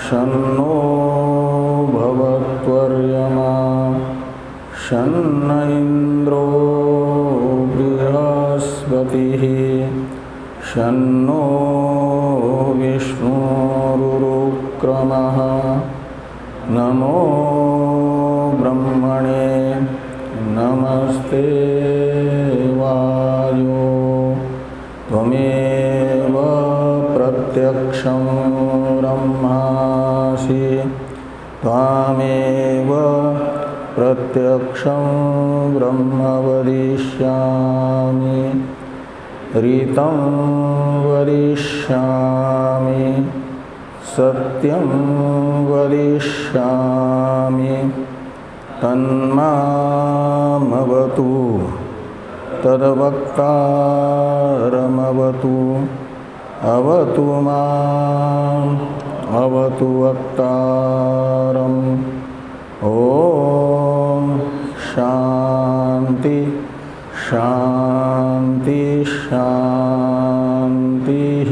शन्नो भवत्वर्यमा शन्न इन्द्रो बृहस्पतिः शन्नो विष्णुरुक्रमः नमो ब्रह्मणे नमस्ते वायो त्वमेव प्रत्यक्षं ब्रह्मासि त्वामेव प्रत्यक्षं ब्रह्म वदिष्यामि ऋतं वदिष्यामि सत्यं वदिष्यामि तन्मामवतु तद्वक्तारमवतु अवतु माम् अवतु वक्तारम् ॐ शान्ति शान्ति शान्तिः।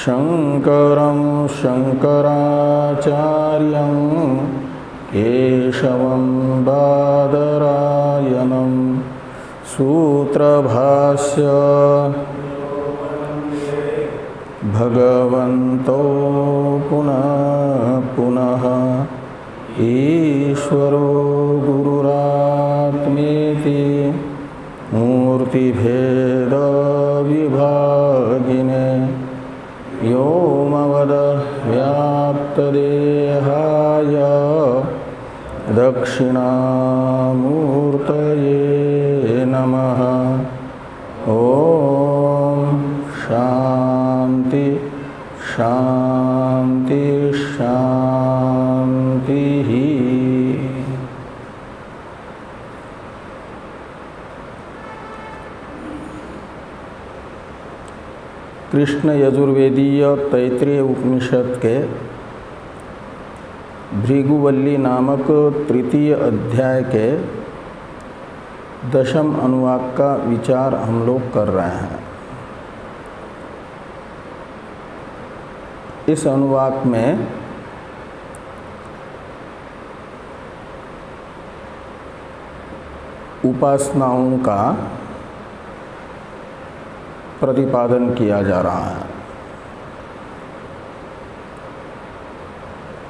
शङ्करं शङ्कराचार्यं केशवं बादरायणं सूत्रभाष्य भगवन्तो पुनः पुनः ईश्वरो गुरुरात्मेति मूर्तिभेद विभागिने व्योमवद व्याप्तदेहाय दक्षिणामूर्तये नमः। ॐ शान्ति शान्ति शान्तिः। कृष्ण यजुर्वेदीय तैत्रीय उपनिषद के भृगुवल्ली नामक तृतीय अध्याय के 10वें अनुवाक का विचार हम लोग कर रहे हैं। इस अनुवाक में उपासनाओं का प्रतिपादन किया जा रहा है।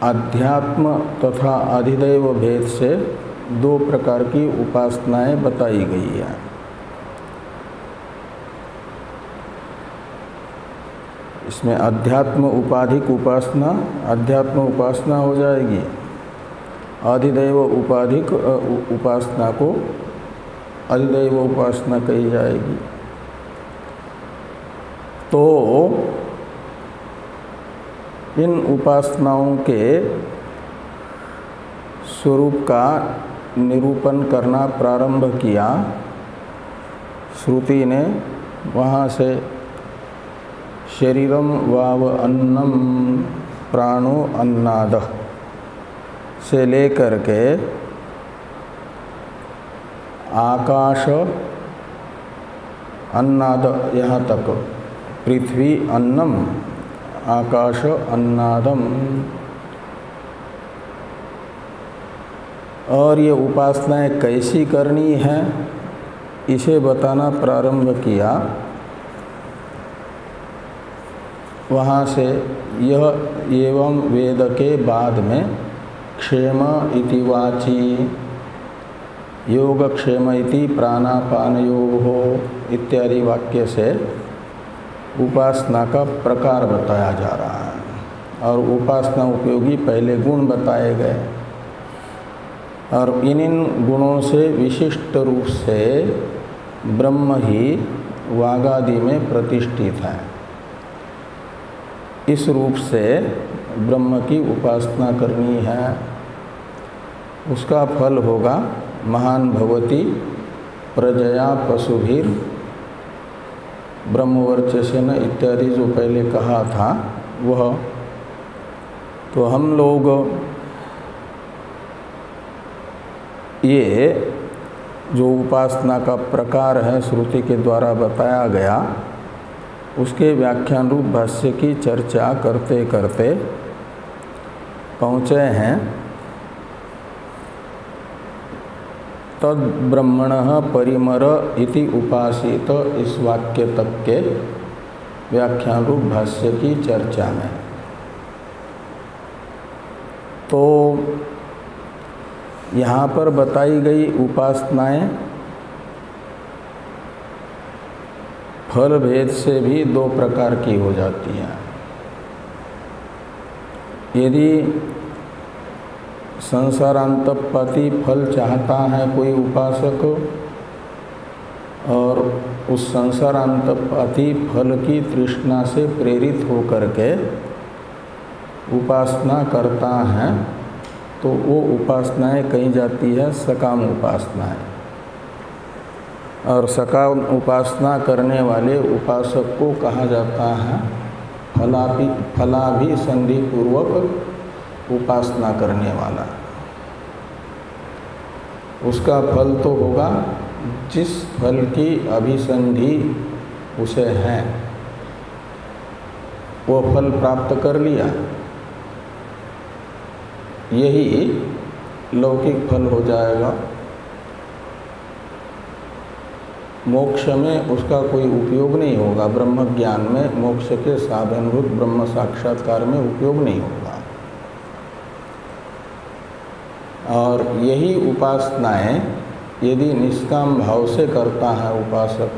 अध्यात्म तथा अधिदैव भेद से 2 प्रकार की उपासनाएं बताई गई हैं। इसमें अध्यात्म उपाधिक उपासना अध्यात्म उपासना हो जाएगी, अधिदैव उपाधिक उपासना को अधिदैव उपासना कही जाएगी। तो इन उपासनाओं के स्वरूप का निरूपण करना प्रारंभ किया। श्रुति ने वहाँ से शरीरम वाव अन्नम प्राणो अन्नाद से लेकर के आकाश अन्नाद यहाँ तक, पृथ्वी अन्नम आकाश अन्नादम, और ये उपासनाएं कैसी करनी है इसे बताना प्रारंभ किया। वहाँ से यह एवं वेद के बाद में क्षेम इति वाची योगक्षेम इति प्राणापानयोः इत्यादि वाक्य से उपासना का प्रकार बताया जा रहा है और उपासना उपयोगी पहले गुण बताए गए और इन गुणों से विशिष्ट रूप से ब्रह्म ही वागादि में प्रतिष्ठित है। इस रूप से ब्रह्म की उपासना करनी है। उसका फल होगा महान भवती प्रजया पशुभिर ब्रह्मवर्चसेन इत्यादि जो पहले कहा था वह। तो हम लोग ये जो उपासना का प्रकार है श्रुति के द्वारा बताया गया उसके व्याख्यान रूप भाष्य की चर्चा करते करते पहुँचे हैं, तद ब्रह्मणः परिमर इति उपासित इस वाक्य तक के व्याख्यान रूप भाष्य की चर्चा में। तो यहाँ पर बताई गई उपासनाएं फल भेद से भी दो प्रकार की हो जाती हैं। यदि संसारांतपाती फल चाहता है कोई उपासक और उस संसारांतपाती फल की तृष्णा से प्रेरित होकर के उपासना करता है, तो वो उपासनाएं कही जाती है सकाम उपासनाएं। और सकाम उपासना करने वाले उपासक को कहा जाता है फलाभिसंधि पूर्वक उपासना करने वाला। उसका फल तो होगा जिस फल की अभिसंधि उसे है, वो फल प्राप्त कर लिया, यही लौकिक फल हो जाएगा। मोक्ष में उसका कोई उपयोग नहीं होगा, ब्रह्म ज्ञान में मोक्ष के साधनभूत ब्रह्म साक्षात्कार में उपयोग नहीं होगा। और यही उपासनाएं यदि निष्काम भाव से करता है उपासक,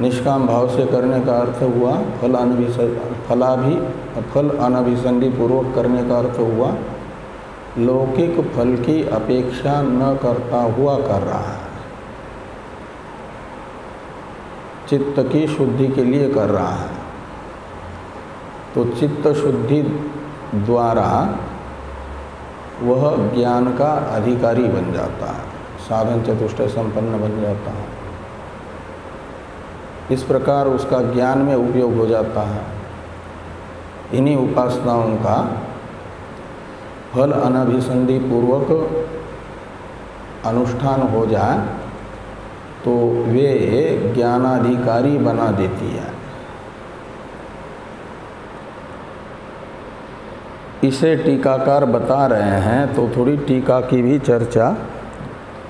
निष्काम भाव से करने का अर्थ हुआ फल अनभिसंधि पूर्वक करने का अर्थ हुआ लौकिक फल की अपेक्षा न करता हुआ कर रहा है, चित्त की शुद्धि के लिए कर रहा है। तो चित्त शुद्धि द्वारा वह ज्ञान का अधिकारी बन जाता है, साधन चतुष्टय संपन्न बन जाता है। इस प्रकार उसका ज्ञान में उपयोग हो जाता है। इन्हीं उपासनाओं का फल अनभिसंधि पूर्वक अनुष्ठान हो जाए तो वे ज्ञानाधिकारी बना देती है। इसे टीकाकार बता रहे हैं, तो थोड़ी टीका की भी चर्चा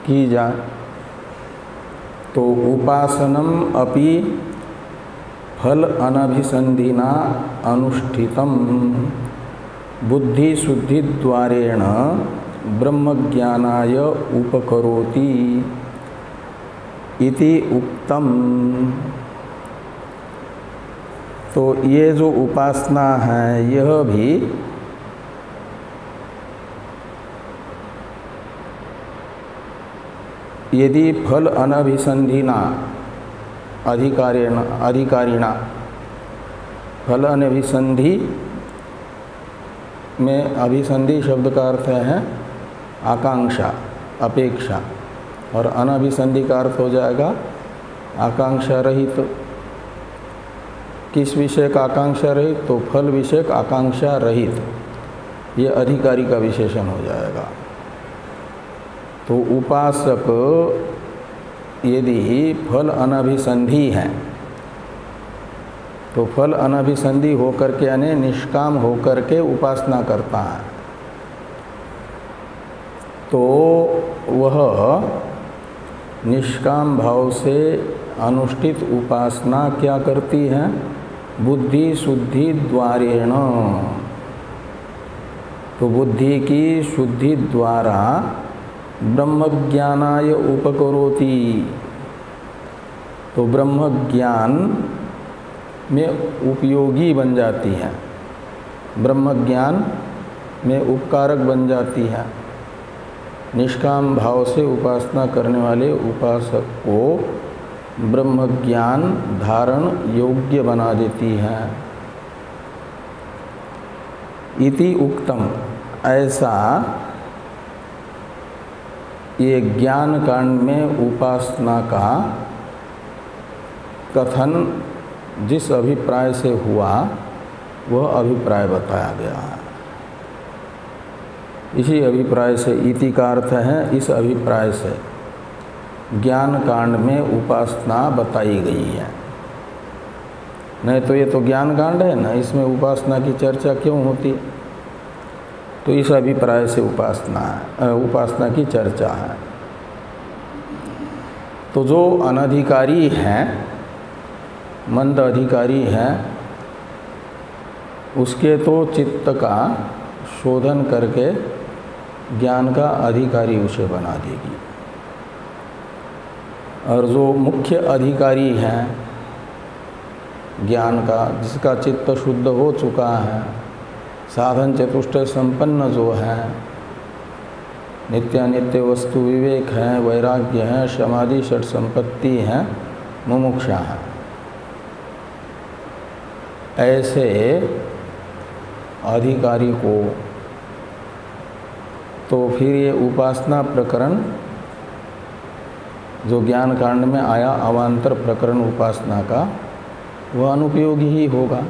की जाए। तो उपासनम अपि फल अनभिसंधिना अनुष्ठितम बुद्धि शुद्धि द्वारेण ब्रह्मज्ञानाय उपकरोति इति उक्तम। तो ये जो उपासना है यह भी यदि फल अनभिसंधिना अधिकारिणा, फल अनभिसंधि में अभिसंधि शब्द का अर्थ है आकांक्षा, अपेक्षा, और अनभिसंधि का अर्थ हो जाएगा आकांक्षा रहित। किस विषय का आकांक्षा रहित? तो फल विषयक आकांक्षा रहित, ये अधिकारी का विशेषण हो जाएगा। तो उपासक यदि फल अनभिसंधि है तो फल अनभिसंधि होकर के यानी निष्काम होकर के उपासना करता है, तो वह निष्काम भाव से अनुष्ठित उपासना क्या करती है? बुद्धि शुद्धि द्वारेण, तो बुद्धि की शुद्धि द्वारा ब्रह्मज्ञानाय उपकरोति, तो ब्रह्म ज्ञान में उपयोगी बन जाती है, ब्रह्म ज्ञान में उपकारक बन जाती है। निष्काम भाव से उपासना करने वाले उपासक को ब्रह्म ज्ञान धारण योग्य बना देती है। इति उक्तम, ऐसा ये ज्ञान कांड में उपासना का कथन जिस अभिप्राय से हुआ वह अभिप्राय बताया गया है। इसी अभिप्राय से, इति का अर्थ है इस अभिप्राय से ज्ञान कांड में उपासना बताई गई है। नहीं तो ये तो ज्ञान कांड है ना, इसमें उपासना की चर्चा क्यों होती? तो इस अभिप्राय से उपासना की चर्चा है। तो जो अनधिकारी हैं, मंद अधिकारी हैं, उसके तो चित्त का शोधन करके ज्ञान का अधिकारी उसे बना देगी। और जो मुख्य अधिकारी हैं ज्ञान का, जिसका चित्त शुद्ध हो चुका है, साधन चतुष्टय संपन्न जो है, नित्यानित्य वस्तु विवेक है, वैराग्य है, समाधि षट संपत्ति है, मुमुक्षा है, ऐसे अधिकारी को तो फिर ये उपासना प्रकरण जो ज्ञान कांड में आया, अवान्तर प्रकरण उपासना का, वह अनुपयोगी ही होगा,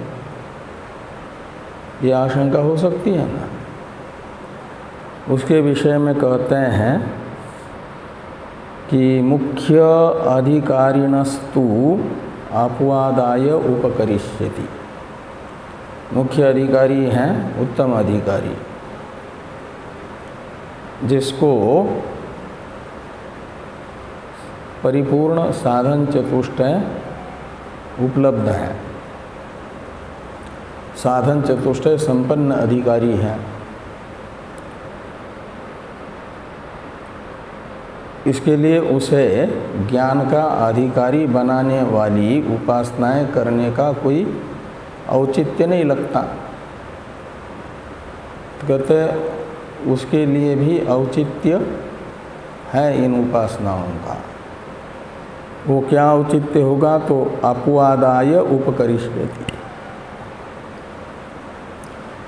ये आशंका हो सकती है ना। उसके विषय में कहते हैं कि मुख्य अधिकारिणस्तु अपवादाय उपकरिष्यति। मुख्य अधिकारी हैं उत्तम अधिकारी, जिसको परिपूर्ण साधन चतुष्टय उपलब्ध है, साधन चतुष्टय संपन्न अधिकारी हैं। इसके लिए उसे ज्ञान का अधिकारी बनाने वाली उपासनाएं करने का कोई औचित्य नहीं लगता। तो कहते उसके लिए भी औचित्य है इन उपासनाओं का। वो क्या औचित्य होगा? तो अपवादाय उपकरिष्यति।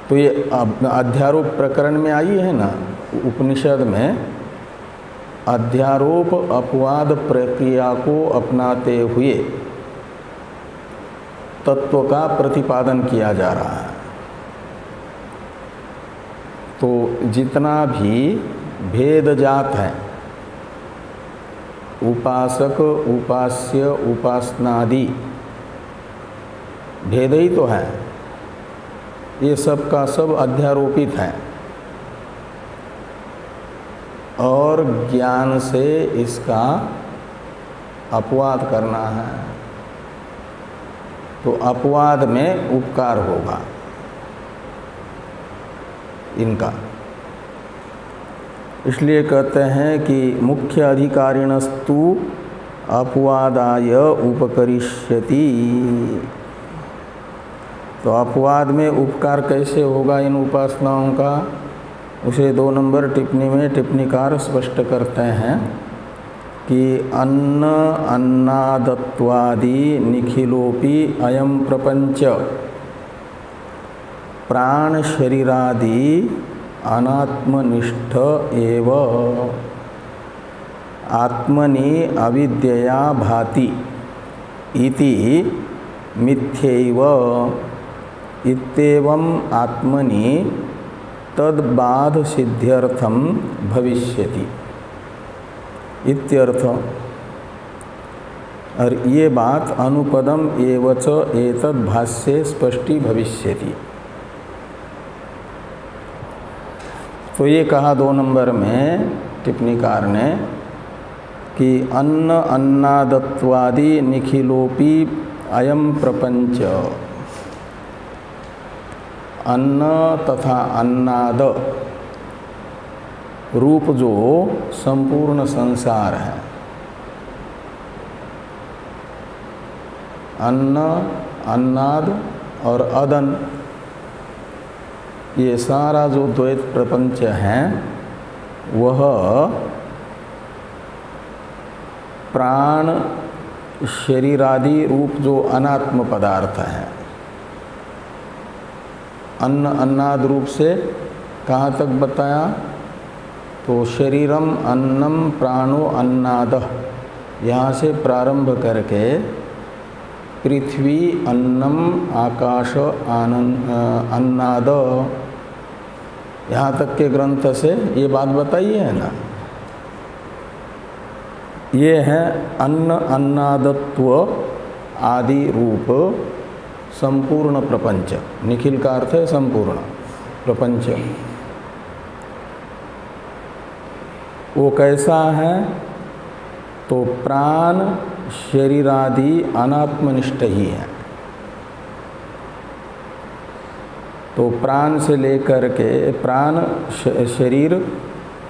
तो ये अध्यारोप प्रकरण में आई है ना, उपनिषद में अध्यारोप अपवाद प्रक्रिया को अपनाते हुए तत्व का प्रतिपादन किया जा रहा है। तो जितना भी भेद जात है, उपासक, उपास्य, उपासनादि भेद ही तो है, ये सब का सब अध्यारोपित है और ज्ञान से इसका अपवाद करना है। तो अपवाद में उपकार होगा इनका। इसलिए कहते हैं कि मुख्य अधिकारिणस्तु अपवादाय उपकरिष्यति। तो अपवाद में उपकार कैसे होगा इन उपासनाओं का, उसे 2 नंबर टिप्पणी में टिप्पणीकार स्पष्ट करते हैं कि अन्न अन्नादत्वादि निखिलोपि अयम प्रपंच प्राण शरीरादि अनात्मनिष्ठ एव आत्मनि अविद्यया भाति इति मिथ्यैव इत्येवं आत्मनि तद्बाध सिद्ध्यर्थम भविष्यति इत्यर्थ। और ये बात अनुपदम एवच एतद् भाष्ये स्पष्टी भविष्यति। तो ये कहा 2 नंबर में टिप्पणीकार ने कि अन्न अन्नादत्वादि निखिलोपि अयम प्रपंच, अन्न तथा अन्नाद रूप जो संपूर्ण संसार है, अन्न अन्नाद और अदन, ये सारा जो द्वैत प्रपंच है वह प्राण शरीरादि रूप जो अनात्म पदार्थ है। अन्न अन्नाद रूप से कहाँ तक बताया? तो शरीरम अन्नम प्राणो अन्नादः, यहाँ से प्रारंभ करके पृथ्वी अन्नम आकाश अन्नाद, यहाँ तक के ग्रंथ से ये बात बताई है ना। ये है अन्न अन्नादत्व आदि रूप संपूर्ण प्रपंच, निखिल का अर्थ है संपूर्ण प्रपंच। वो कैसा है? तो प्राण शरीरादि अनात्मनिष्ठ ही है। तो प्राण से लेकर के प्राण शरीर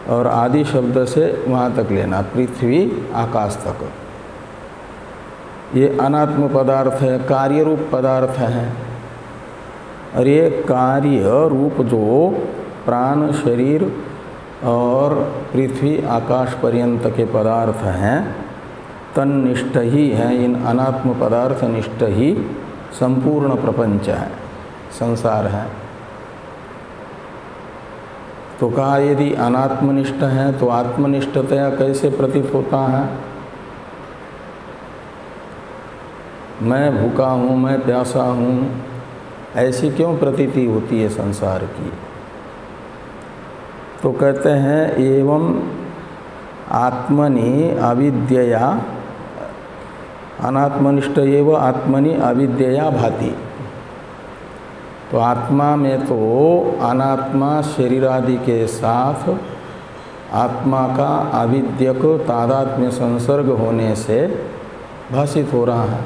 और आदि शब्द से वहाँ तक लेना, पृथ्वी आकाश तक, ये अनात्म पदार्थ है, कार्य रूप पदार्थ है। और ये कार्य रूप जो प्राण शरीर और पृथ्वी आकाश पर्यंत के पदार्थ हैं, तन्निष्ठ ही हैं। इन अनात्म पदार्थ निष्ठ ही संपूर्ण प्रपंच है, संसार है। तो कहा यदि अनात्मनिष्ठ है तो आत्मनिष्ठतया कैसे प्रतीत होता है? मैं भूखा हूँ, मैं प्यासा हूँ, ऐसी क्यों प्रतीति होती है संसार की? तो कहते हैं एवं आत्मनि अविद्यया, अनात्मनिष्ठ एव आत्मनि अविद्यया भाति। तो आत्मा में तो अनात्मा शरीर आदि के साथ आत्मा का अविद्यक तादात्म्य संसर्ग होने से भाषित हो रहा है।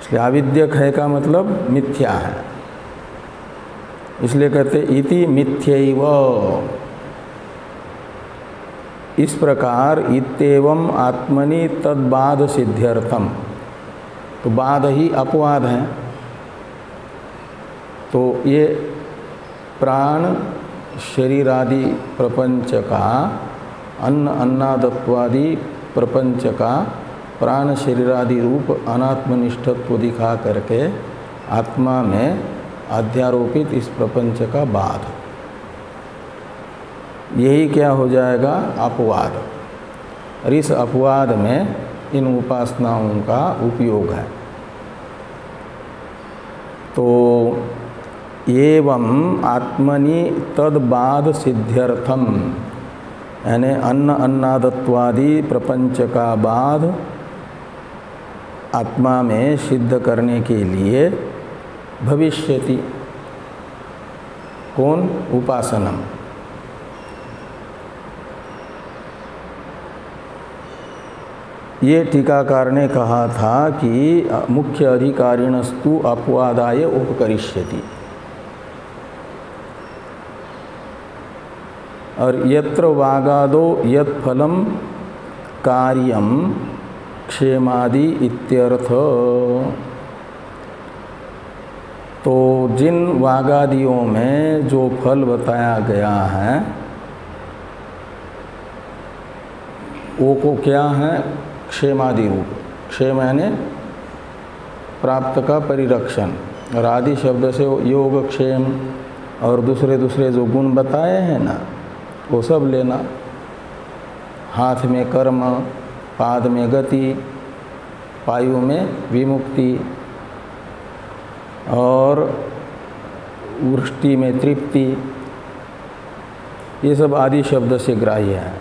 इसलिए अविद्यक है का मतलब मिथ्या है, इसलिए कहते इति मिथ्यैव। इस प्रकार इत्येवं आत्मनि तद्बाध सिद्ध्यर्थम, तो बाध ही अपवाद है। तो ये प्राण शरीर आदि प्रपंच का, अन्न अन्नादत्वादि प्रपंच का प्राण शरीर आदि रूप अनात्मनिष्ठत्व दिखा करके आत्मा में अध्यारोपित इस प्रपंच का बाध, यही क्या हो जाएगा? अपवाद। और इस अपवाद में इन उपासनाओं का उपयोग है। तो एवं आत्मनि तद्बाध सिद्ध्यर्थम, यानी अन्न अन्नादत्वादि प्रपंच का बाध आत्मा में सिद्ध करने के लिए भविष्यति, कौन? उपासनम। ये टीकाकार ने कहा था कि मुख्य अधिकारिणस्तु अपवादाय उपकरिष्यति। और यत्र वागादो यत् फलम कार्यम क्षेमादि इत्यर्थ। तो जिन वागादियों में जो फल बताया गया है वो को क्या है? क्षेमादि रूप। क्षेम यानी प्राप्त का परिरक्षण, और आदि शब्द से योगक्षेम और दूसरे दूसरे जो गुण बताए हैं ना, वो सब लेना। हाथ में कर्म, पाद में गति, पायु में विमुक्ति और वृष्टि में तृप्ति, ये सब आदि शब्द से ग्राह्य है।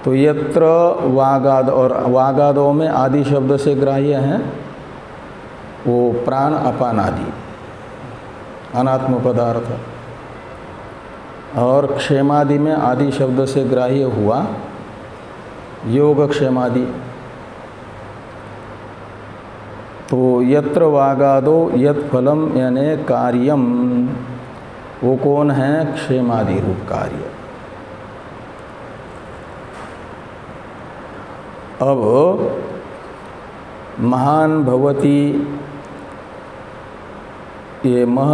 तो यत्र वागाद, और वागादों में आदि शब्द से ग्राह्य हैं वो प्राण अपान आदि अनात्म पदार्थ, और क्षेमादि में आदि शब्द से ग्राह्य हुआ योग क्षेमादि। तो यत्र वागादो यत् फलम यानी कार्यम, वो कौन है? क्षेमादि रूप कार्य। अब महान भवती, ये मह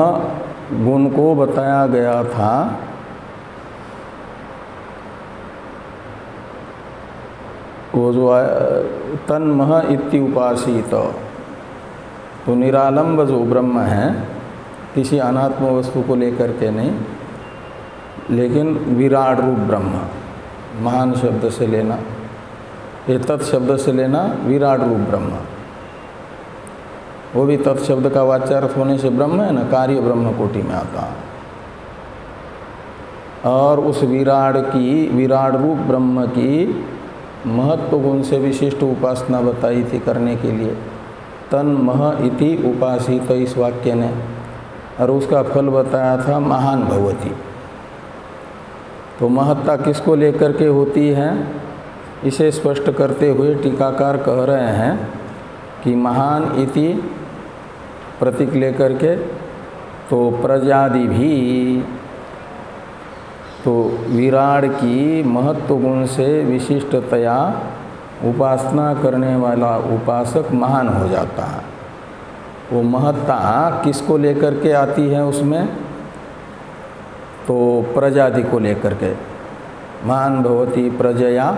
गुण को बताया गया था। वो जो तन्मह इति उपासित, तो निरालंब जो ब्रह्म है, किसी अनात्म वस्तु को लेकर के नहीं, लेकिन विराट रूप ब्रह्म, महान शब्द से लेना, ये तत् शब्द से लेना विराट रूप ब्रह्म। वो भी तत् शब्द का वाच्यार्थ होने से ब्रह्म है ना, कार्य ब्रह्म कोटि में आता है। और उस विराट रूप ब्रह्म की महत्व गुण से विशिष्ट उपासना बताई थी करने के लिए। तन्मह इति उपासित इस वाक्य ने, और उसका फल बताया था महान भवति। तो महत्ता किसको लेकर के होती है, इसे स्पष्ट करते हुए टीकाकार कह रहे हैं कि महान इति प्रतीक लेकर के, तो प्रजादि भी, तो विराट की महत्व गुण से विशिष्टतया उपासना करने वाला उपासक महान हो जाता है। वो महत्ता किसको लेकर के आती है उसमें, तो प्रजादि को लेकर के। महान भवति प्रजया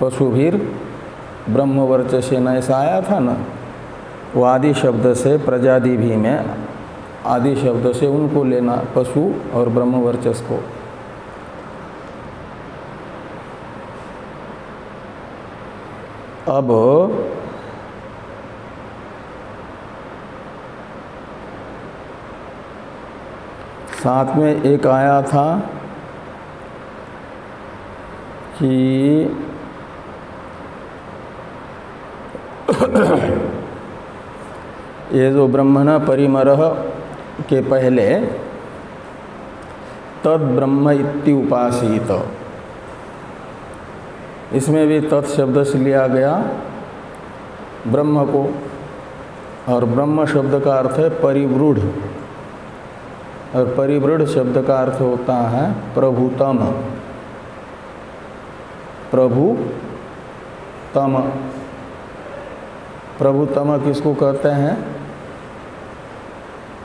पशुभिर ब्रह्मवर्चसेन, ऐसा आया था ना। वो आदि शब्द से प्रजादि भी में आदि शब्द से उनको लेना, पशु और ब्रह्मवर्चस को। अब साथ में एक आया था कि ये जो ब्रह्मण परिमरः के पहले तद ब्रह्म इति उपासित, इसमें भी तत् शब्द से लिया गया ब्रह्म को, और ब्रह्म शब्द का अर्थ है परिवृढ़, और परिवृढ़ शब्द का अर्थ होता है प्रभुतम। प्रभुतम, प्रभुतम किसको कहते हैं,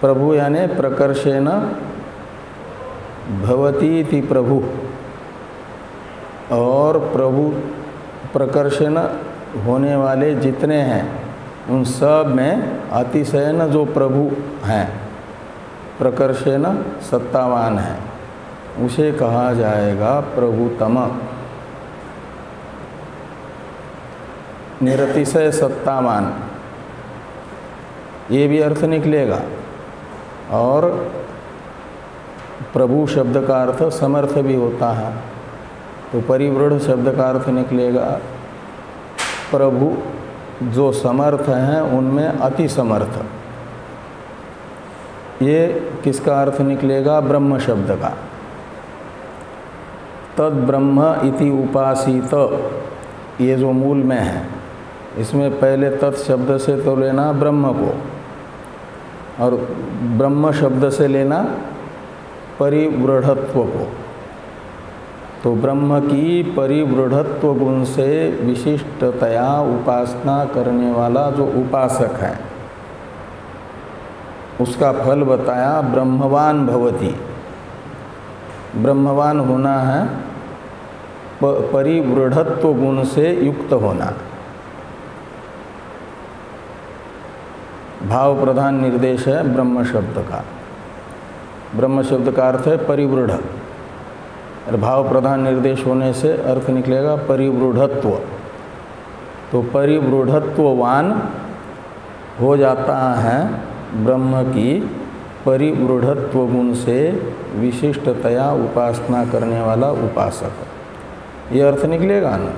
प्रभु यानी प्रकर्षेण भवति इति प्रभु, और प्रभु प्रकर्षण होने वाले जितने हैं उन सब में अतिशयन जो प्रभु हैं, प्रकर्षण सत्तावान है, उसे कहा जाएगा प्रभुतम। निरतिशय सत्तावान, ये भी अर्थ निकलेगा। और प्रभु शब्द का अर्थ समर्थ भी होता है, तो परिवृढ़ शब्द का अर्थ निकलेगा प्रभु जो समर्थ हैं उनमें अति समर्थ। ये किसका अर्थ निकलेगा, ब्रह्म शब्द का। तद ब्रह्म इति उपासित, ये जो मूल में है, इसमें पहले तत् शब्द से तो लेना ब्रह्म को, और ब्रह्म शब्द से लेना परिवृढ़त्व को। तो ब्रह्म की परिवृढ़त्व गुण से विशिष्टतया उपासना करने वाला जो उपासक है, उसका फल बताया ब्रह्मवान भवति। ब्रह्मवान होना है परिवृढ़त्व गुण से युक्त होना। भाव प्रधान निर्देश है ब्रह्म शब्द का। ब्रह्म शब्द का अर्थ है परिवृढ़, और भाव प्रधान निर्देश होने से अर्थ निकलेगा परिवृढ़त्व। तो परिवृढ़त्ववान हो जाता है ब्रह्म की परिवृढ़त्व गुण से विशिष्टतया उपासना करने वाला उपासक, ये अर्थ निकलेगा ना।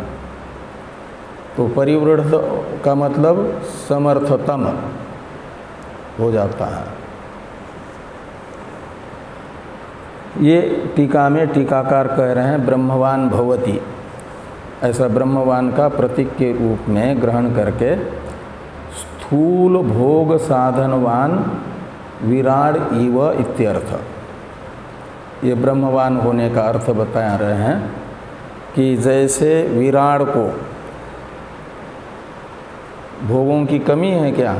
तो परिवृढ़ का मतलब समर्थतम हो जाता है। ये टीका में टीकाकार कह रहे हैं ब्रह्मवान भवति, ऐसा ब्रह्मवान का प्रतीक के रूप में ग्रहण करके स्थूल भोग साधनवान विराड इव इत्यर्थ। ये ब्रह्मवान होने का अर्थ बता रहे हैं कि जैसे विराड को भोगों की कमी है क्या,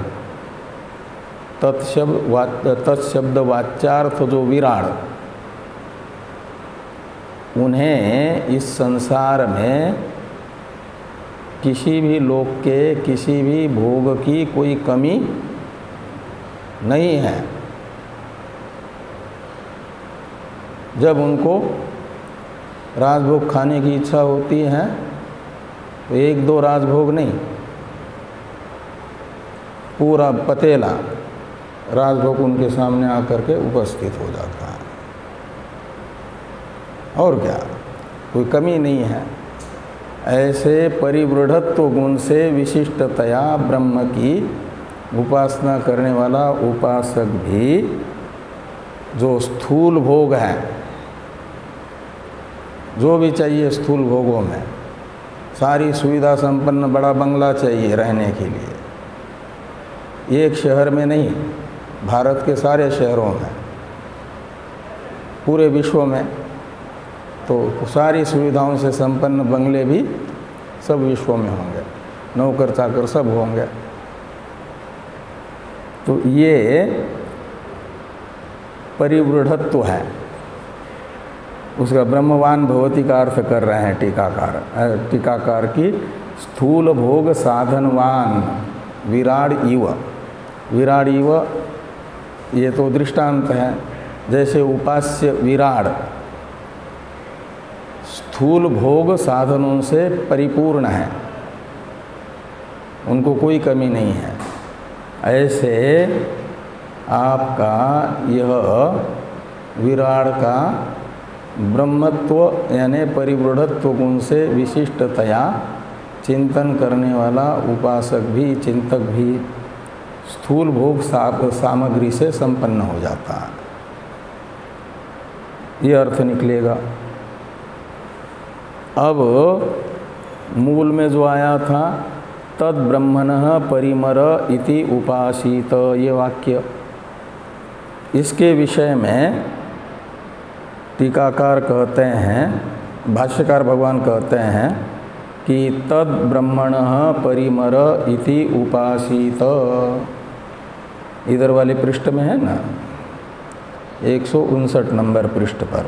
तत्शब्द वाच्यार्थ जो विराड, उन्हें इस संसार में किसी भी लोक के किसी भी भोग की कोई कमी नहीं है। जब उनको राजभोग खाने की इच्छा होती है तो एक दो राजभोग नहीं, पूरा पतेला राजभोग उनके सामने आकर के उपस्थित हो जाता है। और क्या, कोई कमी नहीं है। ऐसे परिवृढ़त्व गुण से विशिष्टतया ब्रह्म की उपासना करने वाला उपासक भी जो स्थूल भोग है, जो भी चाहिए स्थूल भोगों में, सारी सुविधा संपन्न बड़ा बंगला चाहिए रहने के लिए, एक शहर में नहीं, भारत के सारे शहरों में, पूरे विश्व में, तो सारी सुविधाओं से संपन्न बंगले भी सब विश्व में होंगे, नौकर चाकर सब होंगे। तो ये परिवृढ़त्व है, उसका ब्रह्मवान भवति का अर्थ कर रहे हैं टीकाकार की स्थूल भोग साधनवान विराड इव। विराड इव ये तो दृष्टांत है, जैसे उपास्य विराड स्थूल भोग साधनों से परिपूर्ण है, उनको कोई कमी नहीं है, ऐसे आपका यह विराड का ब्रह्मत्व यानी परिवृढ़त्व गुण से विशिष्टतया चिंतन करने वाला उपासक भी, चिंतक भी स्थूल भोग सामग्री से संपन्न हो जाता है, ये अर्थ निकलेगा। अब मूल में जो आया था तद ब्रह्मणः परिमर इति उपासित, ये वाक्य, इसके विषय में टीकाकार कहते हैं, भाष्यकार भगवान कहते हैं कि तद ब्रह्मणः परिमर इति उपासित, इधर वाले पृष्ठ में है ना, 159 नंबर पृष्ठ पर।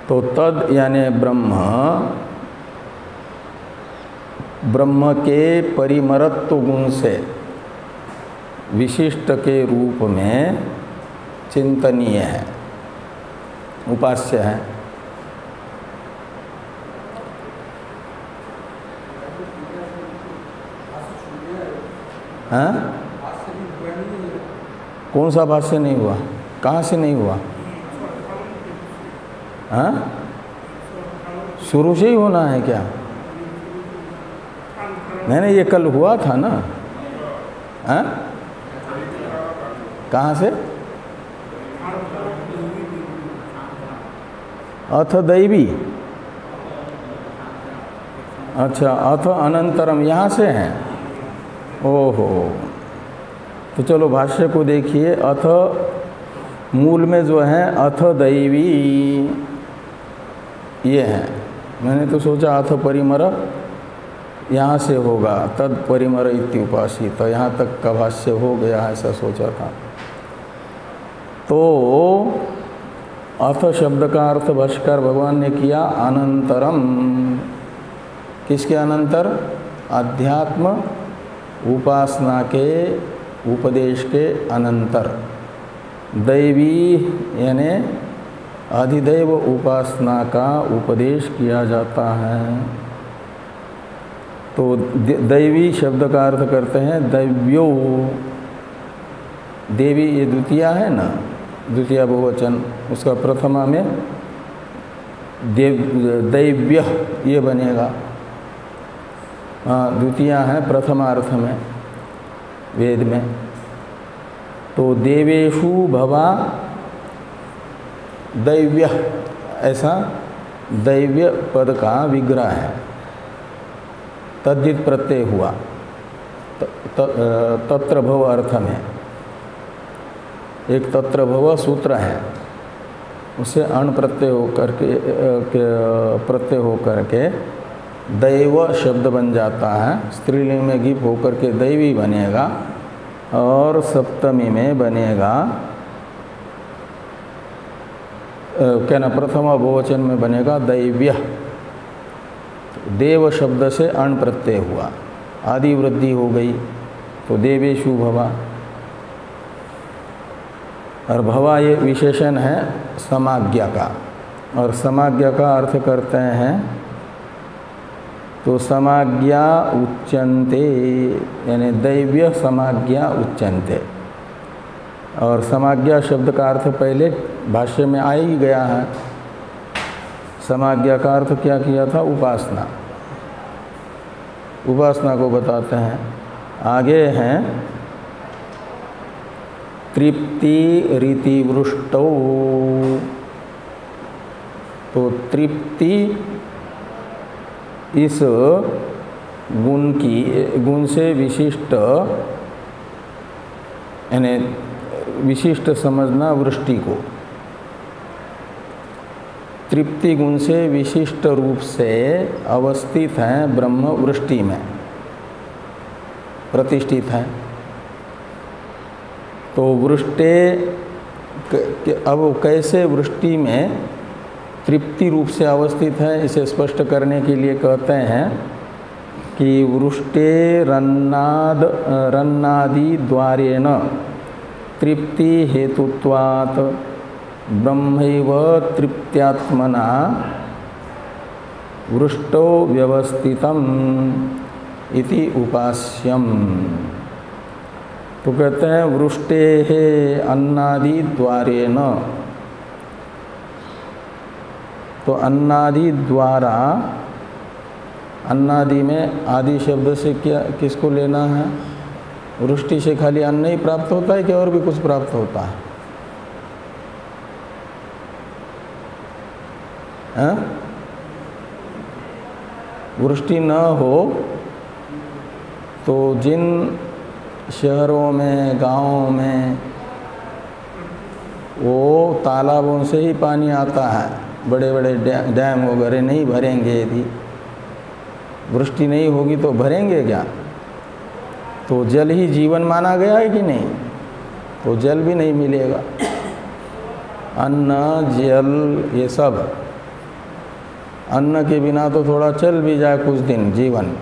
तो तद यानी ब्रह्म के परिमरत्व गुण से विशिष्ट के रूप में चिंतनीय है, उपास्य है। हाँ? कौन सा भाष्य नहीं हुआ? कहाँ से नहीं हुआ? हाँ? शुरू से ही होना है क्या? नहीं, ये कल हुआ था ना। हाँ? कहाँ से? अथ दैवी, अच्छा, अथ अनंतरम यहाँ से हैं। ओहो, तो चलो भाष्य को देखिए। अथ मूल में जो है अथ दैवी ये है, मैंने तो सोचा अथ परिमर यहाँ से होगा, तद परिमर इति उपासित, तो यहाँ तक का भाष्य हो गया, ऐसा सोचा था। तो अथ शब्द का अर्थ भाष्यकार भगवान ने किया अनंतरम। किसके अनंतर? अध्यात्म उपासना के उपदेश के अनंतर। दैवी यानी अधिदैव उपासना का उपदेश किया जाता है। तो दैवी शब्द का अर्थ करते हैं दैव्यो। देवी ये द्वितीया है ना, द्वितीया बहुवचन, उसका प्रथमा में दैव्य ये बनेगा। हाँ, द्वितीया है प्रथमार्थ में वेद में। तो देवेषु भवा दैव्य, ऐसा दैव्य पद का विग्रह है, तद्धित प्रत्यय हुआ तत्र भव अर्थ में। एक तत्र भव सूत्र है, उससे अण प्रत्यय होकर के दैव शब्द बन जाता है। स्त्रीलिंग में गिप होकर के दैवी बनेगा और सप्तमी में बनेगा क्या ना, प्रथम बहुवचन में बनेगा दैव्य। देव शब्द से अण प्रत्यय हुआ, आदि वृद्धि हो गई, तो देवेषु भवा। और भवा ये विशेषण है समाज्ञा का, और समाज्ञा का अर्थ करते हैं तो समाज्ञा उच्यन्ते, यानी दैव्य समाज्ञा उच्यन्ते। और समाज्ञा शब्द का अर्थ पहले भाष्य में आ ही गया है। समाज्ञा का अर्थ क्या किया था? उपासना। उपासना को बताते हैं। आगे हैं तृप्ति रीति वृष्टौ। तो तृप्ति इस गुण से विशिष्ट, यानी विशिष्ट समझना वृष्टि को। तृप्ति गुण से विशिष्ट रूप से अवस्थित हैं ब्रह्म वृष्टि में प्रतिष्ठित हैं। तो वृष्टे अब कैसे वृष्टि में तृप्ति रूप से अवस्थित है, इसे स्पष्ट करने के लिए कहते हैं कि वृष्टे रन्नादि द्वारेण तृप्ति हेतुत्वात् ब्रह्मैव तृप्त्यात्मना वृष्टो व्यवस्थितम् इति उपास्यम्। तो कहते हैं वृष्टे अन्नादि द्वारेण। तो अन्नादि द्वारा, अन्नादि में आदि शब्द से क्या किसको लेना है? वृष्टि से खाली अन्न ही प्राप्त होता है कि और भी कुछ प्राप्त होता है? वृष्टि न हो तो जिन शहरों में, गांवों में वो तालाबों से ही पानी आता है, बड़े बड़े डैम वगैरह नहीं भरेंगे, यदि वृष्टि नहीं होगी तो भरेंगे क्या? तो जल ही जीवन माना गया है कि नहीं? तो जल भी नहीं मिलेगा। अन्न, जल, ये सब, अन्न के बिना तो थोड़ा चल भी जाए कुछ दिन जीवन,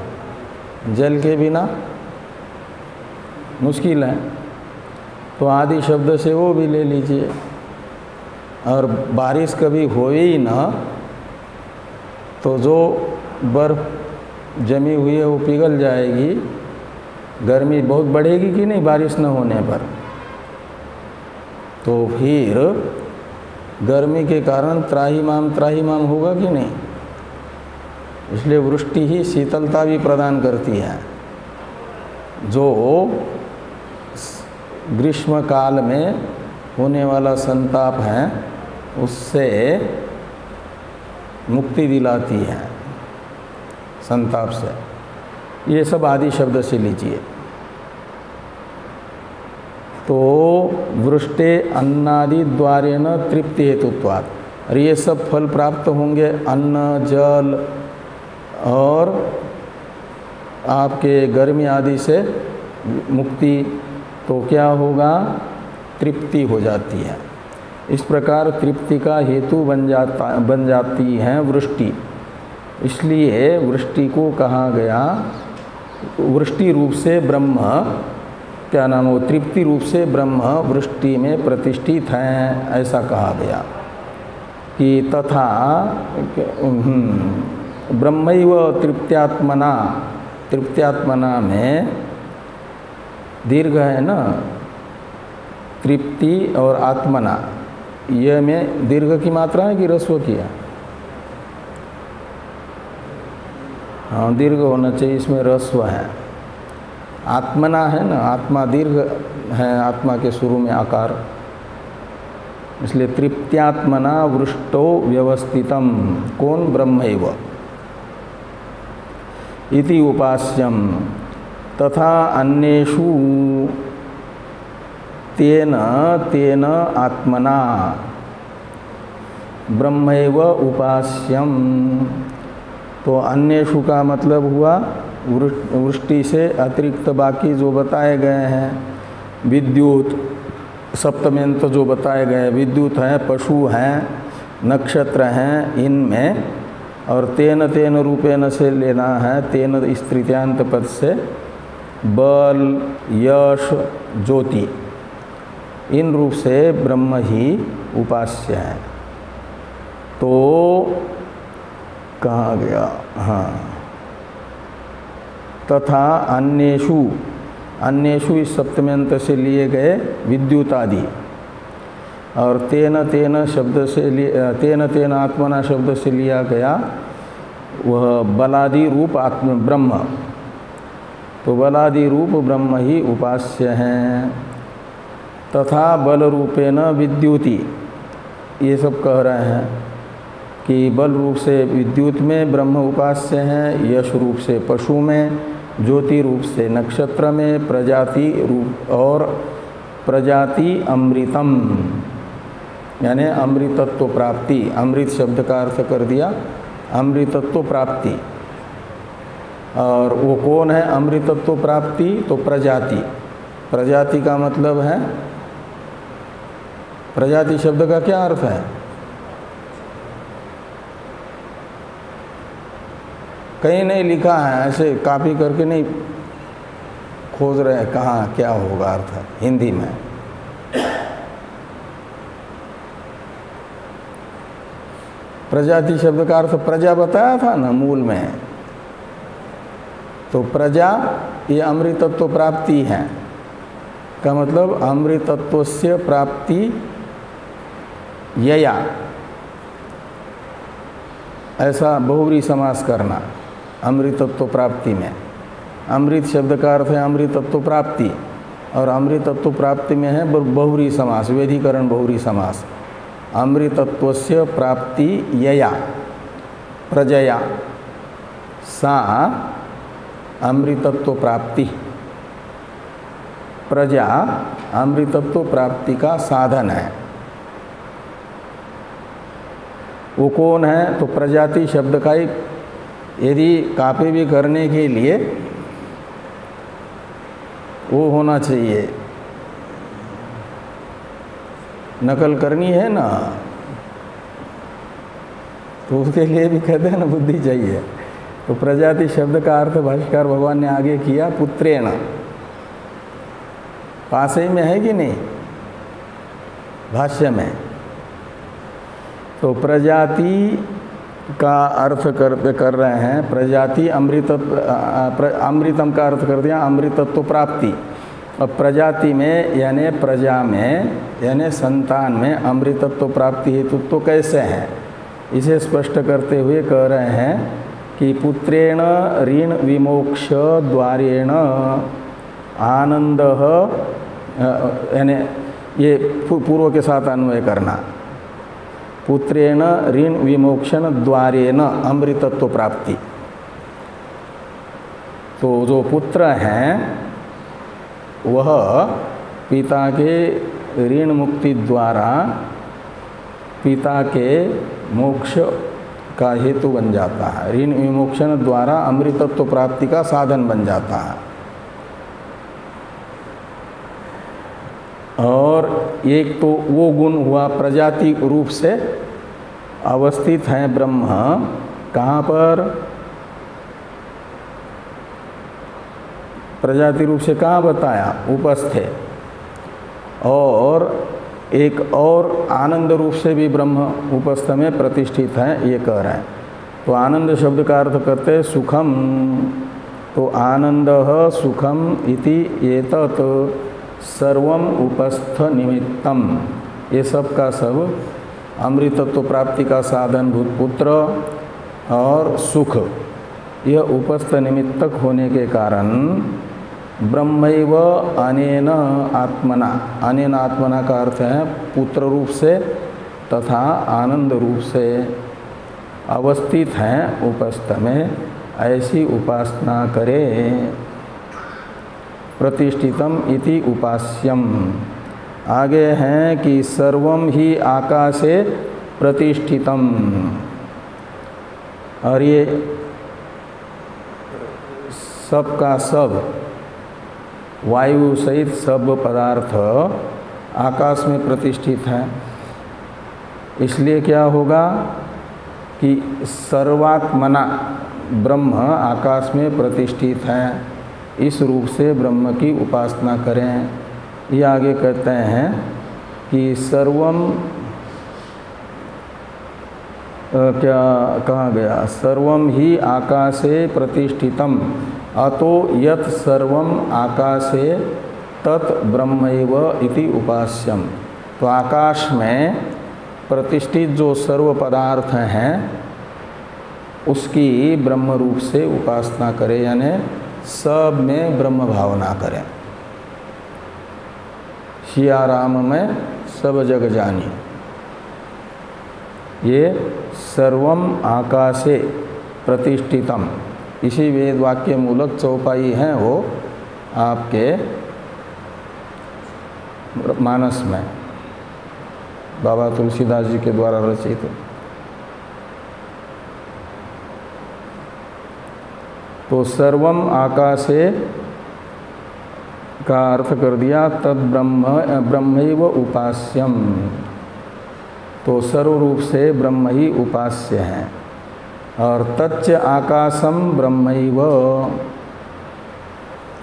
जल के बिना मुश्किल है। तो आदि शब्द से वो भी ले लीजिए। और बारिश कभी हो ही ना तो जो बर्फ़ जमी हुई है वो पिघल जाएगी, गर्मी बहुत बढ़ेगी कि नहीं बारिश न होने पर? तो फिर गर्मी के कारण त्राहिमाम होगा कि नहीं? इसलिए वृष्टि ही शीतलता भी प्रदान करती है, जो ग्रीष्म काल में होने वाला संताप है उससे मुक्ति दिलाती है, संताप से। ये सब आदि शब्द से लीजिए। तो वृष्टे अन्नादि द्वारेण तृप्ति हेतुत्वात्, और ये सब फल प्राप्त होंगे, अन्न, जल और आपके गर्मी आदि से मुक्ति, तो क्या होगा? तृप्ति हो जाती है। इस प्रकार तृप्ति का हेतु बन जाती है वृष्टि। इसलिए वृष्टि को कहा गया वृष्टि रूप से ब्रह्म, क्या नाम हो, तृप्ति रूप से ब्रह्म वृष्टि में प्रतिष्ठित हैं, ऐसा कहा गया। कि तथा ब्रह्मैव तृप्त्यात्मना, तृप्त्यात्मना में दीर्घ है ना, तृप्ति और आत्मना, यह में दीर्घ की मात्रा है कि ह्रस्व की है? हाँ, दीर्घ होना चाहिए, इसमें ह्रस्व है। आत्मना है ना, आत्मा दीर्घ है, आत्मा के शुरू में आकार, इसलिए तृप्त्यात्मना वृष्टो व्यवस्थितम। कौन? ब्रह्मैव इति उपास्यम। तथा अन्येषु तेन आत्मना ब्रह्मैव उपास्यम। तो अन्येषु का मतलब हुआ वृष्टि से अतिरिक्त बाकी जो बताए गए हैं, विद्युत, सप्तम्यंत जो बताए गए, विद्युत हैं, पशु हैं, नक्षत्र हैं, इनमें, और तेन रूपेण से लेना है, तेन इस तृतीयांत पद से, बल, यश, ज्योति, इन रूप से ब्रह्म ही उपास्य है। तो कहा गया, हाँ, तथा अन्येषु इस सप्तम्यंत से लिए गए विद्युत आदि, और तेन तेन शब्द से तेन तेन आत्मना शब्द से लिया गया वह बलादि रूप आत्म ब्रह्म। तो बलादि रूप ब्रह्म ही उपास्य हैं। तथा बल रूपेण विद्युति, ये सब कह रहे हैं कि बल रूप से विद्युत में ब्रह्म उपास्य हैं, यश रूप से पशु में, ज्योति रूप से नक्षत्र में, प्रजाति रूप और प्रजाति अमृतम यानी अमृतत्व प्राप्ति। अमृत शब्द का अर्थ कर दिया अमृतत्व प्राप्ति। और वो कौन है अमृतत्व प्राप्ति? तो प्रजाति। प्रजाति का मतलब है, प्रजाति शब्द का क्या अर्थ है? कहीं नहीं लिखा है, ऐसे कॉपी करके नहीं खोज रहे हैं कहाँ क्या होगा अर्थ हिंदी में। प्रजाति शब्द का अर्थ प्रजा बताया था ना मूल में। तो प्रजा ये अमृतत्व प्राप्ति है का मतलब अमृतत्व से प्राप्ति यया, ऐसा बहुव्रीहि समास करना अमृतत्व प्राप्ति में। अमृत शब्द का अर्थ है अमृतत्व प्राप्ति और अमृतत्व प्राप्ति में है बहुव्रीहि समास, वेधीकरण बहुव्रीहि समास। अमृतत्वस्य प्राप्ति यया प्रजया सा अमृतत्व प्राप्ति। प्रजा अमृतत्व प्राप्ति का साधन है। वो कौन है? तो प्रजाति शब्द का ही यदि कॉपी भी करने के लिए वो होना चाहिए, नकल करनी है ना, तो उसके लिए भी कहते हैं ना बुद्धि चाहिए। तो प्रजाति शब्द का अर्थ भाष्यकार भगवान ने आगे किया पुत्रेण। पास ही में है कि नहीं भाष्य में? तो प्रजाति का अर्थ कर रहे हैं, प्रजाति अमृतम का अर्थ कर दिया अमृतत्व प्राप्ति। अब प्रजाति में यानी प्रजा में यानी संतान में अमृतत्व प्राप्ति हेतु तो कैसे है, इसे स्पष्ट करते हुए कह रहे हैं कि पुत्रेण ऋण विमोक्ष द्वारेण आनंद, यानी ये पूर्व के साथ अन्वय करना। पुत्रेण ऋण विमोक्षण द्वारेण अमृतत्व प्राप्ति। तो जो पुत्र हैं वह पिता के ऋण मुक्ति द्वारा पिता के मोक्ष का हेतु बन जाता है। ऋण विमोक्षण द्वारा अमृतत्व प्राप्ति का साधन बन जाता है। और एक तो वो गुण हुआ प्रजाति रूप से अवस्थित है ब्रह्म, कहाँ पर? प्रजाति रूप से कहाँ बताया? उपस्थ है। और एक और आनंद रूप से भी ब्रह्म उपस्थ में प्रतिष्ठित है, ये कह रहे हैं। तो आनंद शब्द का अर्थ करते हैं सुखम। तो आनंद सुखम इति एतत् सर्वम उपस्थ निमित्तम, ये सब का सब अमृतत्व प्राप्ति का साधन भूत पुत्र और सुख, यह उपस्थ निमित्तक होने के कारण ब्रह्मैव अनेन आत्मना, अनेन आत्मना का अर्थ है पुत्र रूप से तथा आनंद रूप से अवस्थित हैं उपस्थ में, ऐसी उपासना करें। प्रतिष्ठितम इति उपास्यम। आगे हैं कि सर्वम ही आकाशे प्रतिष्ठितम, और ये सब का सब वायु सहित सब पदार्थ आकाश में प्रतिष्ठित हैं। इसलिए क्या होगा कि सर्वात्मना ब्रह्म आकाश में प्रतिष्ठित है, इस रूप से ब्रह्म की उपासना करें। ये आगे कहते हैं कि सर्वम क्या कहा गया? सर्वम ही आकाशे प्रतिष्ठितम अतो यत् सर्वम आकाशे तत् ब्रह्मैव इति उपास्यम। तो आकाश में प्रतिष्ठित जो सर्व पदार्थ हैं उसकी ब्रह्म रूप से उपासना करें, यानी सब में ब्रह्म भावना करें। सिया राम में सब जग जानी, ये सर्वम आकाशे प्रतिष्ठितम, इसी वेद वाक्य मूलक चौपाई हैं वो आपके मानस में बाबा तुलसीदास जी के द्वारा रचित। तो सर्वम आकाशे का अर्थ कर दिया तद ब्रह्मैव उपास्यम, तो सर्व रूप से ब्रह्म ही उपास्य है। और तच्च आकाशम ब्रह्मैव,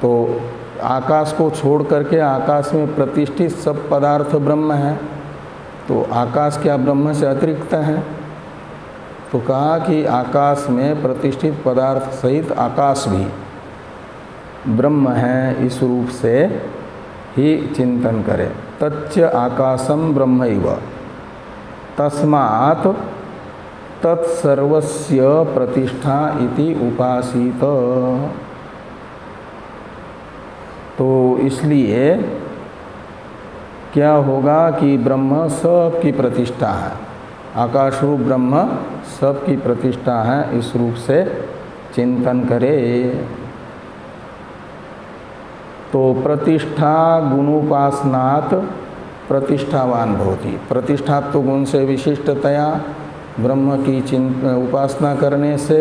तो आकाश को छोड़ करके आकाश में प्रतिष्ठित सब पदार्थ ब्रह्म है, तो आकाश क्या ब्रह्म से अतिरिक्त है? तो कहा कि आकाश में प्रतिष्ठित पदार्थ सहित आकाश भी ब्रह्म है, इस रूप से ही चिंतन करें। तच्च आकाशम ब्रह्मैव तस्मात् तत्सर्वस्य प्रतिष्ठा इति उपासित। तो इसलिए क्या होगा कि ब्रह्म सब की प्रतिष्ठा है, आकाश रूप ब्रह्म सब की प्रतिष्ठा है, इस रूप से चिंतन करे। तो प्रतिष्ठा गुणोपासनात् प्रतिष्ठावान भवति, प्रतिष्ठा तो गुण से विशिष्टतया ब्रह्म की उपासना करने से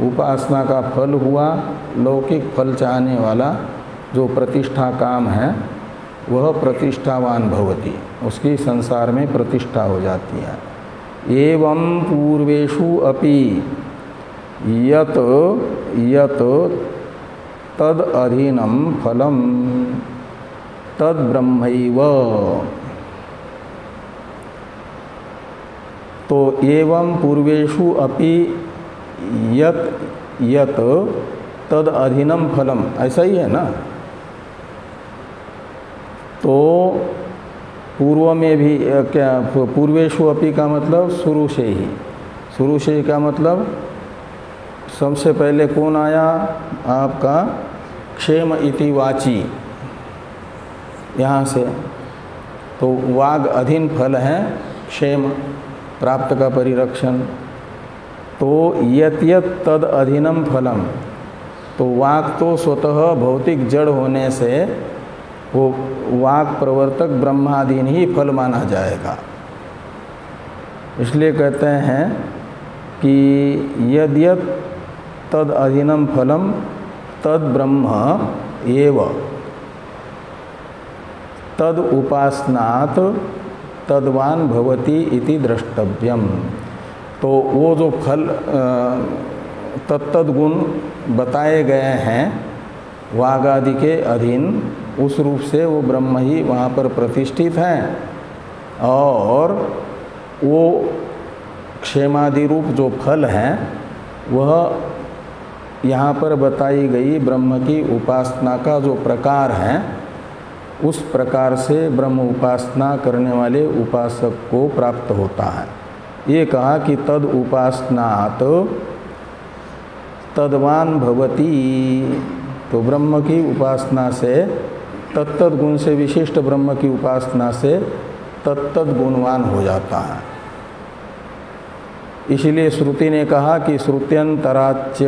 उपासना का फल हुआ, लौकिक फल चाहने वाला जो प्रतिष्ठा काम है वह प्रतिष्ठावान भवति, उसकी संसार में प्रतिष्ठा हो जाती है। एवं पूर्वेषु अपि यत यत तद अधीनम फलम तद ब्रह्मैव। तो एवं पूर्वेषु अपि यत यत तद अधीनम फलम, ऐसा ही है ना। तो पूर्व में भी क्या, पूर्वेषु अपि का मतलब शुरू से ही, शुरू से ही का मतलब सबसे पहले कौन आया आपका क्षेम इति वाची, यहाँ से तो वाग अधीन फल है क्षेम, प्राप्त का परिरक्षण। तो यत यत तद अधीनम फलम, तो वाग तो स्वतः भौतिक जड़ होने से वो वाग प्रवर्तक ब्रह्माधीन ही फल माना जाएगा। इसलिए कहते हैं कि यद यद तद अधीनम फलम तद ब्रह्म एव तद उपासनात् तद्वान भवति इति द्रष्टव्यम। तो वो जो फल तत्तद गुण बताए गए हैं वाग आदि के अधीन, उस रूप से वो ब्रह्म ही वहाँ पर प्रतिष्ठित हैं, और वो क्षेमादि रूप जो फल हैं वह यहाँ पर बताई गई ब्रह्म की उपासना का जो प्रकार है उस प्रकार से ब्रह्म उपासना करने वाले उपासक को प्राप्त होता है। ये कहा कि तद उपासनात् तद्वान भवति, तो ब्रह्म की उपासना से तत्तद गुण से विशिष्ट ब्रह्म की उपासना से तत्तद गुणवान हो जाता है। इसलिए श्रुति ने कहा कि श्रुत्यंतराच्य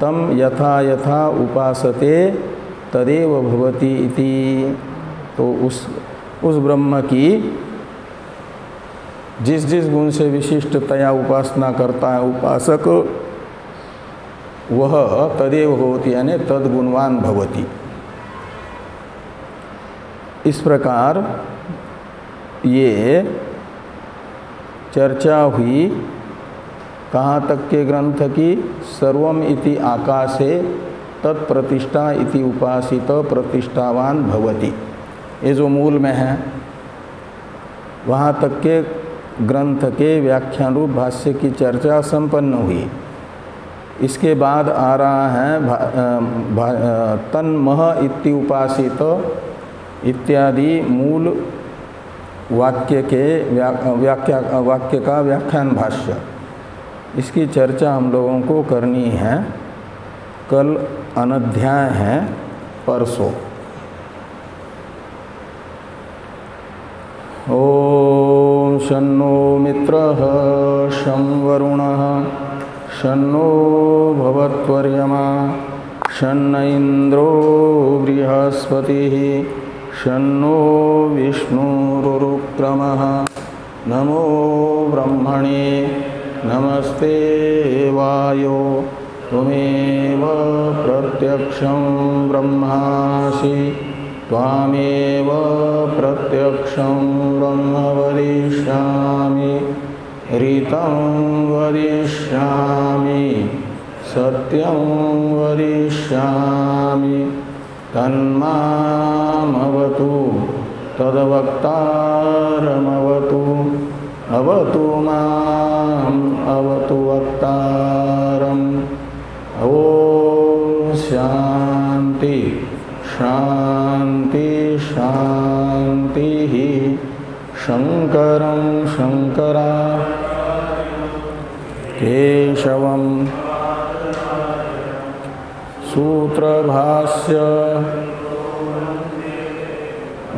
तम यथा यथा उपासते तदेव भवति इति। तो उस ब्रह्म की जिस जिस गुण से विशिष्टतया उपासना करता है उपासक, वह तदेव भवति यानी तद गुणवान भवति। इस प्रकार ये चर्चा हुई कहाँ तक के ग्रंथ की, सर्वम इति आकाशे तत्प्रतिष्ठा इति उपासित प्रतिष्ठावान भवति, ये जो मूल में है वहाँ तक के ग्रंथ के व्याख्यान रूप भाष्य की चर्चा संपन्न हुई। इसके बाद आ रहा है तन्मह इति उपासित इत्यादि मूल वाक्य का व्याख्यान भाष्य, इसकी चर्चा हम लोगों को करनी है। कल अनध्याय है, परसों। ओम शन्नो मित्रः शं वरुणः शन्नो भवत्वर्यमा शन्न इंद्रो बृहस्पतिः शन्नो विष्णुरुक्रमः। नमो ब्रह्मणे नमस्ते वायो त्वमेव प्रत्यक्षं ब्रह्मासि त्वामेव प्रत्यक्षं ब्रह्म वदिष्यामि ऋतं वदिष्यामि सत्यं वदिष्यामि तन्मामवतु तद्वक्तारमवतु अवतु माम् अवतु वक्तारम्। ॐ शान्ति शान्ति शान्तिः। शङ्करं शङ्करा केशवं सूत्रभाष्य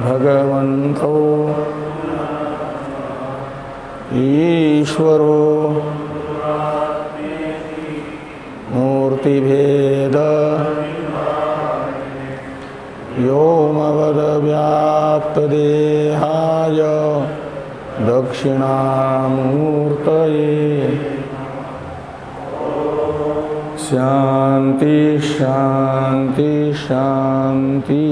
भगवन्तो ईश्वरो मूर्तिभेद व्योमवद्व्याप्तदेहाय दक्षिणामूर्तये। शान्ति शान्ति शान्ति।